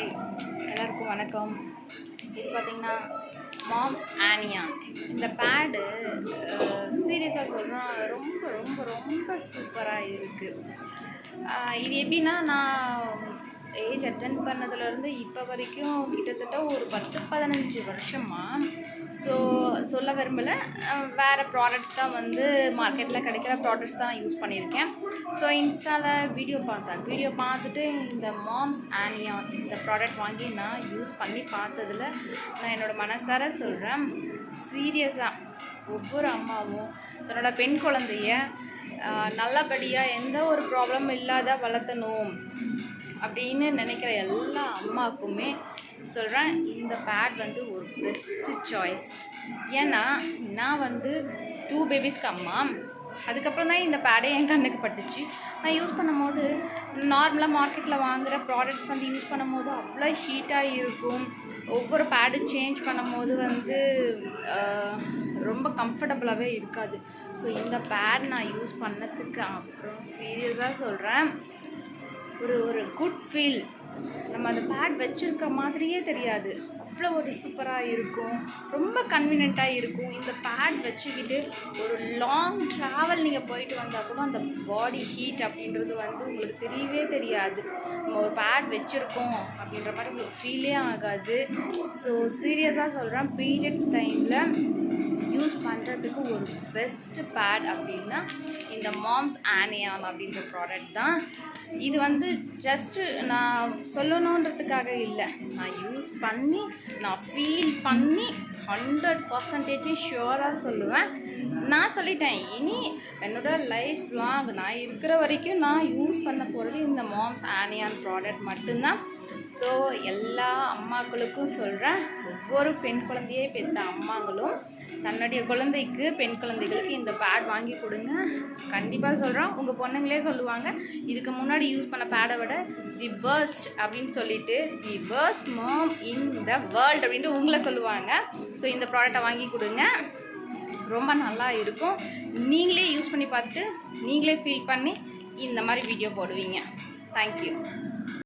Hi எல்லாருக்கும் வணக்கம். இது பார்த்திங்கன்னா மாம்ஸ் ஆனியா. இந்த பேடு சீரியஸாக சொல்கிறேன், ரொம்ப ரொம்ப ரொம்ப சூப்பராக இருக்குது. இது எப்படின்னா, நான் ஏஜ் அட்டன் பண்ணதுலேருந்து இப்போ வரைக்கும் கிட்டத்தட்ட ஒரு 10-15 வருஷமாக. ஸோ சொல்ல விரும்பலை, வேறு ப்ராடக்ட்ஸ் தான் வந்து மார்க்கெட்டில் கிடைக்கிற ப்ராடக்ட்ஸ் தான் யூஸ் பண்ணியிருக்கேன். ஸோ இன்ஸ்டாவில் வீடியோ பார்த்துட்டு இந்த மாம்ஸ் ஆனியா இந்த ப்ராடக்ட் வாங்கி நான் யூஸ் பண்ணி பார்த்ததில் நான் என்னோடய மனசார சொல்கிறேன், சீரியஸாக ஒவ்வொரு அம்மாவும் தன்னோட பெண் குழந்தைய நல்லபடியாக எந்த ஒரு ப்ராப்ளமும் இல்லாத வளர்த்தணும் அப்படின்னு நினைக்கிற எல்லா அம்மாவுக்குமே சொல்கிறேன், இந்த பேட் வந்து ஒரு பெஸ்ட்டு சாய்ஸ். ஏன்னா நான் வந்து 2 பேபிஸ்க்கு அம்மா. அதுக்கப்புறம் தான் இந்த பேடே என் கண்ணுக்கு பட்டுச்சு. நான் யூஸ் பண்ணும்போது நார்மலாக மார்க்கெட்டில் வாங்குகிற ப்ராடக்ட்ஸ் வந்து யூஸ் பண்ணும்போது அவ்வளோ ஹீட்டாக இருக்கும். ஒவ்வொரு பேடு சேஞ்ச் பண்ணும்போது வந்து ரொம்ப கம்ஃபர்டபுளாகவே இருக்காது. ஸோ இந்த பேட் நான் யூஸ் பண்ணதுக்கு அப்புறம் சீரியஸாக சொல்கிறேன், ஒரு குட் ஃபீல். நம்ம அந்த பேட் வச்சுருக்க மாதிரியே தெரியாது, அவ்வளோ ஒரு சூப்பராக இருக்கும், ரொம்ப கன்வீனியண்ட்டாக இருக்கும். இந்த பேட் வச்சுக்கிட்டு ஒரு லாங் ட்ராவல் நீங்கள் போயிட்டு வந்தால் கூட அந்த பாடி ஹீட் அப்படின்றது வந்து உங்களுக்கு தெரியவே தெரியாது. நம்ம ஒரு பேட் வச்சுருக்கோம் அப்படின்ற மாதிரி உங்களுக்கு ஃபீலே ஆகாது. ஸோ சீரியஸாக சொல்கிறேன், பீரியட்ஸ் டைமில் யூஸ் பண்ணுறதுக்கு ஒரு பெஸ்ட்டு பேட் அப்படின்னா இந்த மாம்ஸ் ஆனியான் அப்படின்ற ப்ராடக்ட் தான். இது வந்து ஜஸ்ட்டு நான் சொல்லணுன்றதுக்காக இல்லை, நான் யூஸ் பண்ணி நான் ஃபீல் பண்ணி 100% ஷுவராக சொல்லுவேன். நான் சொல்லிட்டேன், இனி என்னோடய லைஃப் லாங் நான் இருக்கிற வரைக்கும் நான் யூஸ் பண்ண போகிறது இந்த மாம்ஸ் ஆனியான் ப்ராடக்ட் மட்டும்தான். ஸோ எல்லா அம்மாக்களுக்கும் சொல்கிறேன், ஒவ்வொரு பெண் குழந்தையே பெற்ற அம்மாங்களும் தன்னுடைய குழந்தைக்கு, பெண் குழந்தைகளுக்கு இந்த பேட் வாங்கி கொடுங்க. கண்டிப்பாக சொல்கிறேன், உங்கள் பொண்ணுங்களே சொல்லுவாங்க, இதுக்கு முன்னாடி யூஸ் பண்ண பேடை விட தி பெஸ்ட் அப்படின்னு சொல்லிட்டு, the best mom in the world அப்படின்ட்டு உங்களை சொல்லுவாங்க. ஸோ இந்த ப்ராடக்டை வாங்கி கொடுங்க, ரொம்ப நல்லா இருக்கும். நீங்களே யூஸ் பண்ணி பார்த்துட்டு நீங்களே ஃபீல் பண்ணி இந்த மாதிரி வீடியோ போடுவீங்க. தேங்க்யூ.